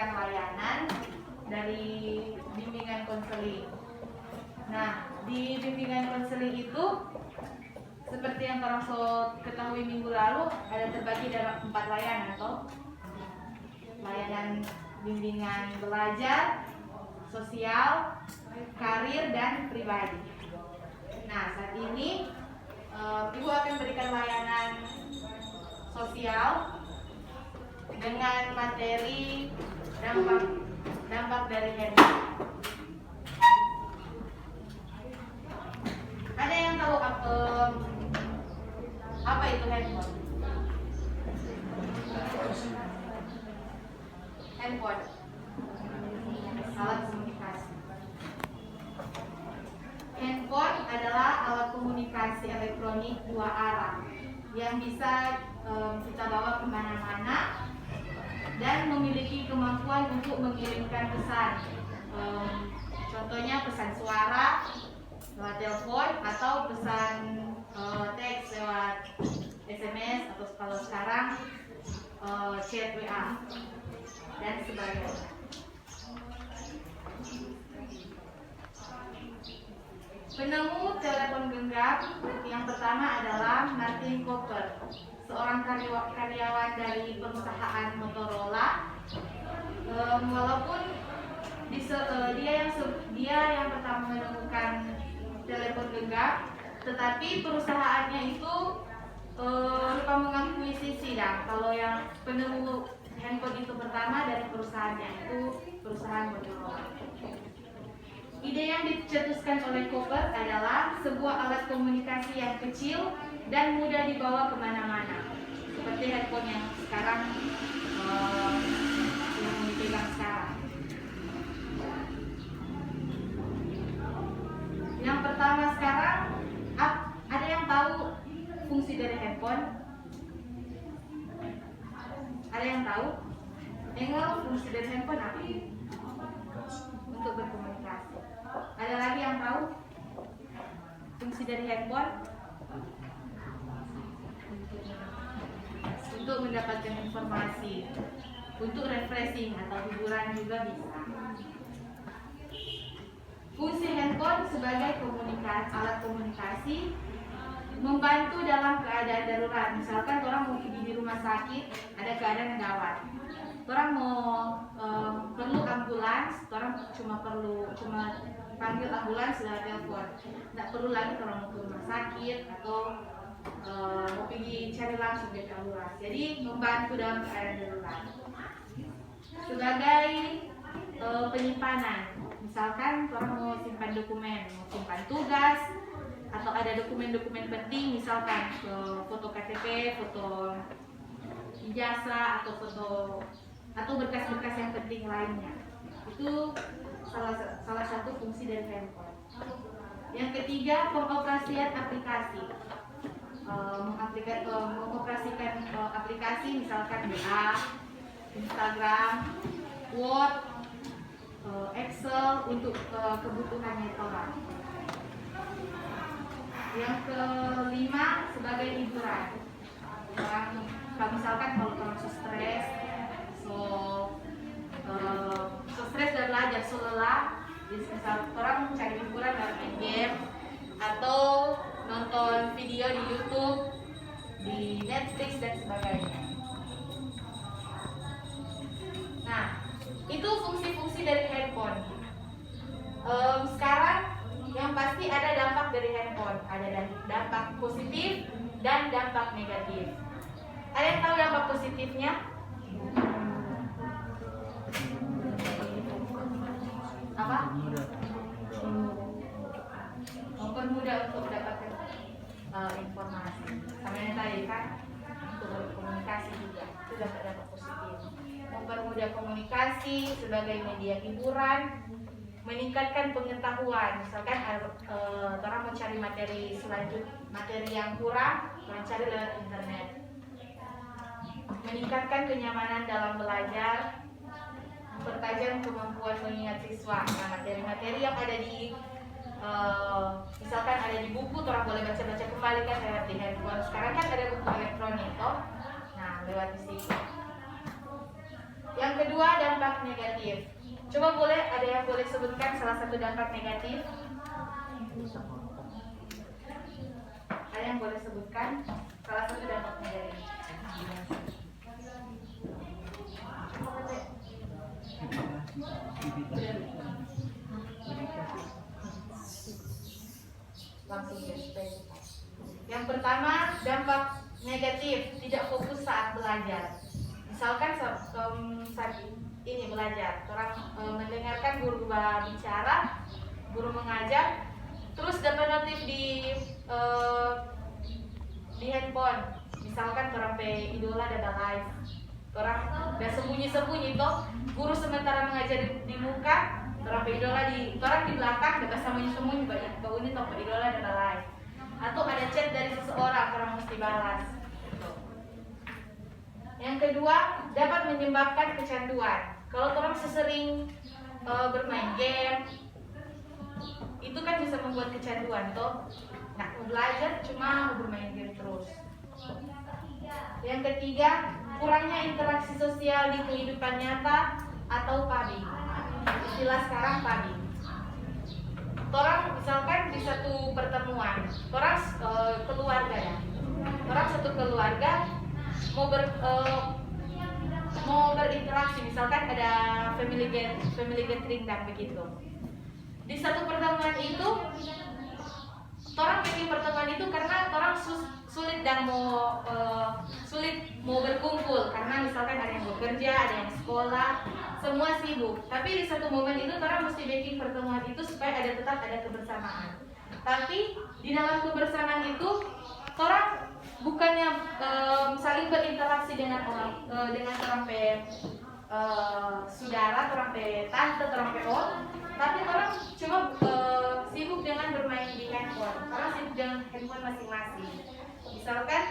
memberikan layanan dari bimbingan konseling. Nah, di bimbingan konseling itu seperti yang orang ketahui minggu lalu ada terbagi dalam 4 layanan atau layanan bimbingan belajar, sosial, karir, dan pribadi. Nah, saat ini Ibu akan berikan layanan sosial dengan materi dampak dari handphone. Ada yang tahu apa itu handphone? Handphone, alat komunikasi. Handphone adalah alat komunikasi elektronik 2 arah yang bisa kita bawa kemana-mana dan memiliki kemampuan untuk mengirimkan pesan. Contohnya pesan suara lewat telepon atau pesan teks lewat SMS atau kalau sekarang chat WA dan sebagainya. Penemu telepon genggam yang pertama adalah Martin Cooper, seorang karyawan dari perusahaan Motorola. Walaupun dia yang pertama menemukan telepon genggam, tetapi perusahaannya itu lupa mengakuisisi dan kalau yang penemu handphone itu pertama dari perusahaannya itu perusahaan Motorola. Ide yang dicetuskan oleh Cooper adalah sebuah alat komunikasi yang kecil dan mudah dibawa kemana-mana, seperti handphone yang sekarang yang dipegang sekarang. Yang pertama sekarang, ada yang tahu fungsi dari handphone? Ada yang tahu? Fungsi dari handphone apa? Untuk berkomunikasi. Ada lagi yang tahu fungsi dari handphone? Untuk mendapatkan informasi, untuk refreshing atau hiburan juga bisa. Fungsi handphone sebagai alat komunikasi membantu dalam keadaan darurat. Misalkan orang mau pergi di rumah sakit, ada keadaan gawat. Orang mau perlu ambulans, orang cuma panggil ambulans lewat telepon. Tidak perlu lagi kalau mau ke rumah sakit atau mau pergi cari langsung ke ambulans. Jadi membantu dalam keadaan darurat. Sebagai penyimpanan, misalkan orang mau simpan dokumen, mau simpan tugas, atau ada dokumen-dokumen penting, misalkan foto KTP, foto ijazah, atau berkas-berkas yang penting lainnya. Itu salah satu fungsi dari handphone. Yang ketiga, pengoperasian aplikasi. Mengoperasikan aplikasi misalkan WA, Instagram, Word, Excel untuk kebutuhan orang. Yang kelima, sebagai hiburan. Misalkan kalau orang stres, stres dan belajar, lelah, misal orang mencari hiburan lewat main game atau nonton video di YouTube, di Netflix dan sebagainya. Nah, itu fungsi-fungsi dari handphone. Sekarang yang pasti ada dampak dari handphone, ada dampak positif dan dampak negatif. Ada yang tahu dampak positifnya? Apa? Mempermudah untuk mendapatkan informasi. Sama yang tadi kan, untuk berkomunikasi juga itu dampak positif. Mempermudah komunikasi sebagai media hiburan, meningkatkan pengetahuan. Misalkan orang mau cari materi yang kurang, orang cari lewat internet. Meningkatkan kenyamanan dalam belajar, mempertajam kemampuan mengingat siswa. Nah, materi-materi yang ada di misalkan ada di buku, orang boleh baca-baca kembali kan lewat di handphone. Sekarang kan ada buku elektronik toh. Nah, lewat di situ. Yang kedua, dampak dampak negatif. Coba ada yang boleh sebutkan salah satu dampak negatif? Ada yang boleh sebutkan salah satu dampak negatif? Langsung yang pertama, dampak negatif, tidak fokus saat belajar. Misalkan saat ini belajar, orang mendengarkan guru bicara, guru mengajar, terus dapat notif di handphone. Misalkan orang pe idola ada live, orang udah sembunyi-sembunyi toh, guru sementara mengajar di muka, orang pe idola orang di belakang udah sembunyi-sembunyi banyak. Bau ini toh pe idola ada live. Atau ada chat dari seseorang, orang mesti balas. Yang kedua, dapat menyebabkan kecanduan. Kalau orang sesering bermain game, itu kan bisa membuat kecanduan toh. Nah, mau belajar cuma mau bermain game terus. Yang ketiga, kurangnya interaksi sosial di kehidupan nyata atau PABI. Istilah sekarang PABI. Orang misalkan di satu pertemuan, orang keluarga ya, orang satu keluarga mau berinteraksi, misalkan ada family gathering dan begitu. Di satu pertemuan itu, orang bikin pertemuan itu karena orang sulit mau berkumpul karena misalkan ada yang bekerja, ada yang sekolah, semua sibuk. Tapi di satu momen itu orang mesti bikin pertemuan itu supaya tetap ada kebersamaan. Tapi di dalam kebersamaan itu orang bukannya saling berinteraksi dengan orang saudara, orang tante, orang om, tapi orang cuma sibuk dengan bermain di handphone. Orang sibuk dengan handphone masing-masing. Misalkan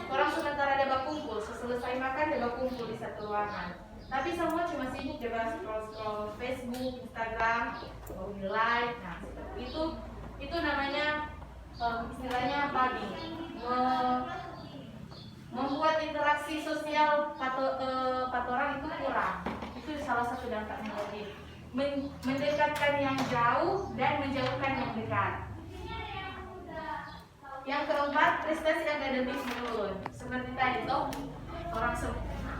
orang sementara ada kumpul, selesai makan ada kumpul di satu ruangan. Tapi semua cuma sibuk dia scroll Facebook, Instagram, live. Nah, itu namanya istilahnya PABI. Membuat interaksi sosial orang itu kurang. Itu salah satu dampak negatif. Mendekatkan yang jauh dan menjauhkan yang dekat. Yang keempat, prestasi akademis menurun. Seperti tadi toh,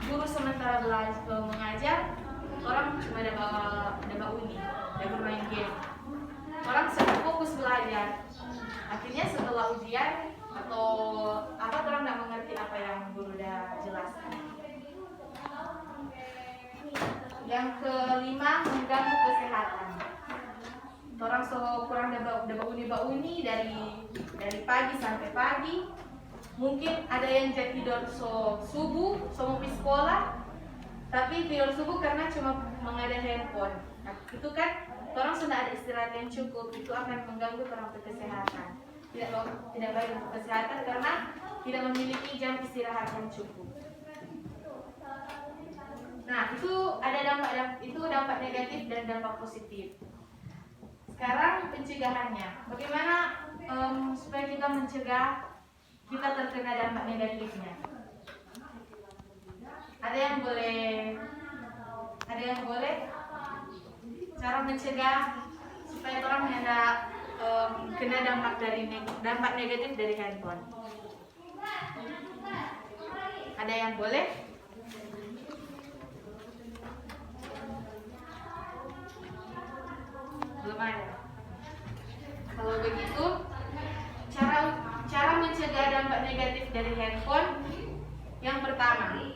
guru sementara belajar mengajar, orang cuma ada uni, ada bermain game. Orang sedang fokus belajar. Akhirnya setelah ujian atau orang nggak mengerti apa yang guru udah jelaskan. Yang kelima, mengganggu kesehatan. Orang kurang dapat uni dari pagi sampai pagi. Mungkin ada yang jadi tidur subuh, mau pergi sekolah, tapi tidur subuh karena cuma mengadai handphone. Nah, itu kan orang sudah ada istirahat yang cukup, itu akan mengganggu orang kesehatan. Tidak baik untuk kesehatan karena tidak memiliki jam istirahat yang cukup. Nah, itu ada dampak negatif dan dampak positif. Sekarang pencegahannya, bagaimana supaya kita mencegah kita terkena dampak negatifnya? Ada yang boleh cara mencegah supaya orang tidak kena dampak negatif dari handphone? Ada yang boleh? Belum ada. Kalau begitu, cara mencegah dampak negatif dari handphone, yang pertama,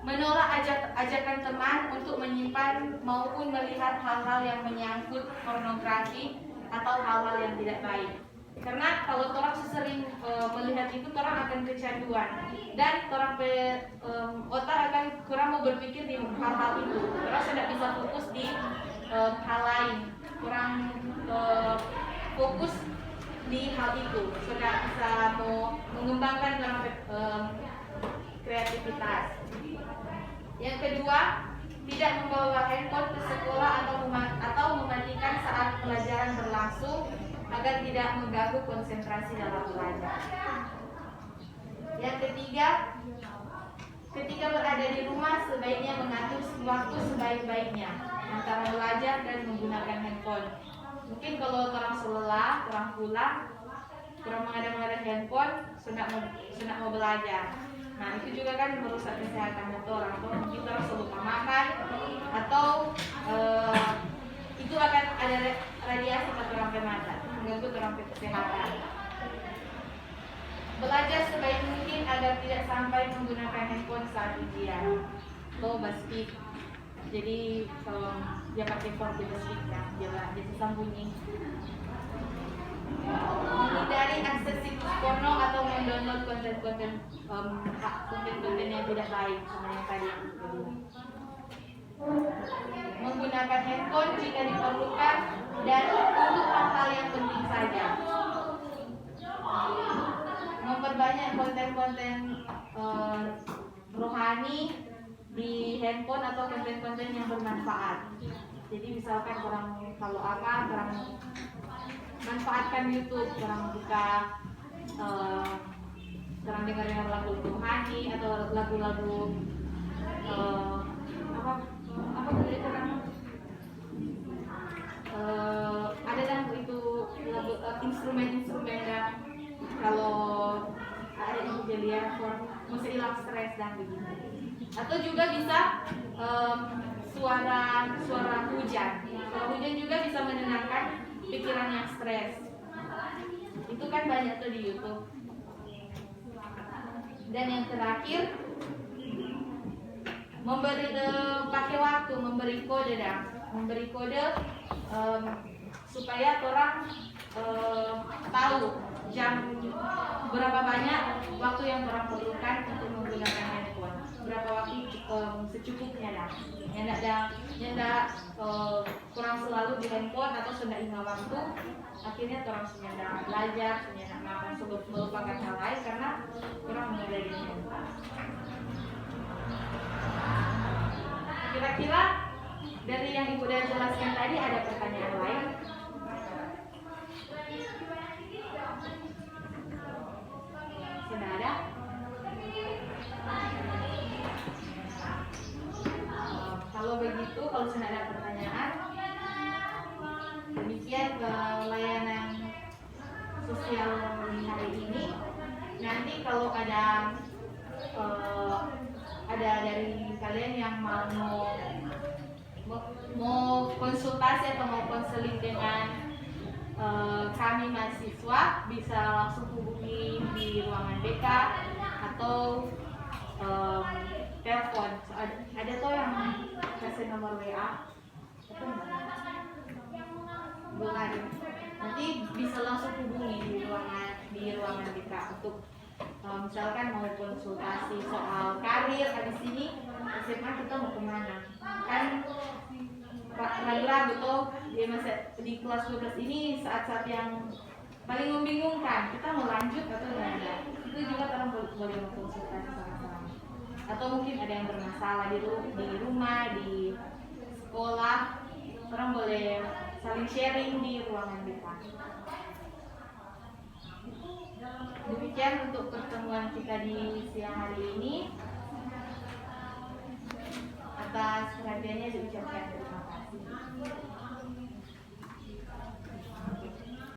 menolak ajakan teman untuk menyimpan maupun melihat hal-hal yang menyangkut pornografi atau hal-hal yang tidak baik. Karena kalau orang sering melihat itu, orang akan kecanduan dan orang otak akan kurang mau berpikir di hal-hal itu. Orang tidak bisa fokus di hal lain, kurang fokus di hal itu, sudah bisa mau mengembangkan kreativitas. Yang kedua, tidak membawa handphone ke sekolah atau mematikan saat pelajaran berlangsung agar tidak mengganggu konsentrasi dalam belajar. Yang ketiga, Ketika berada di rumah, sebaiknya mengatur waktu sebaik-baiknya antara belajar dan menggunakan handphone. Mungkin kalau orang selelah, orang pulang, kurang mengadang-adang handphone, sudah mau belajar. Nah itu juga kan merusak kesehatan orang, atau mungkin orang lupa makan, atau itu akan ada radiasi ke orang ke mata, mengganggu orang ke kesehatan. Belajar sebaik mungkin agar tidak sampai menggunakan handphone saat ujian. Low speed. Jadi kalau dia pakai portable speed kan, dia susah bunyi. Menghindari akses situs porno atau mendownload konten-konten yang tidak baik, sama yang tadi. Menggunakan handphone jika diperlukan dan untuk hal-hal yang penting saja. Memperbanyak konten-konten rohani di handphone atau konten-konten yang bermanfaat. Jadi misalkan orang kalau orang manfaatkan YouTube, orang buka orang dengar lagu rohani atau lagu-lagu apa itu kan ada yang itu lagu instrumen-instrumen yang kalau ada injilian musik hilang stres dan begitu. Atau juga bisa suara hujan. Suara hujan juga bisa menenangkan pikiran yang stres. Itu kan banyak tuh di YouTube. Dan yang terakhir, pakai waktu, memberi kode supaya orang tahu jam berapa banyak waktu yang orang perlukan untuk menggunakan handphone, berapa waktu secukupnya lah. Yang kurang selalu di handphone atau sudah ingat waktu, akhirnya orang sudah belajar, sudah makan, sebelum melupakan hal lain karena orang mulai dari handphone. Kira-kira dari yang Ibu udah jelaskan tadi ada pertanyaan lain? Sudah ada? Kalau begitu, kalau sudah ada pertanyaan, demikian layanan sosial hari ini. Nanti kalau ada dari kalian yang mau konsultasi atau mau konseling dengan kami mahasiswa, bisa langsung hubungi di ruangan BK atau telepon. Ada tuh yang kasih nomor WA, belum ada. Nanti bisa langsung hubungi di ruangan BK untuk misalkan mau konsultasi soal karir habis ini SMA kita mau kemana, kan ragu-ragu tuh di kelas 12 ini saat-saat yang paling membingungkan, kita mau lanjut atau enggak. Itu juga orang boleh konsultasi sama-sama. Atau mungkin ada yang bermasalah di rumah, di sekolah, orang boleh saling sharing di ruangan kita. Demikian untuk pertemuan kita di siang hari ini. Atas perhatiannya diucapkan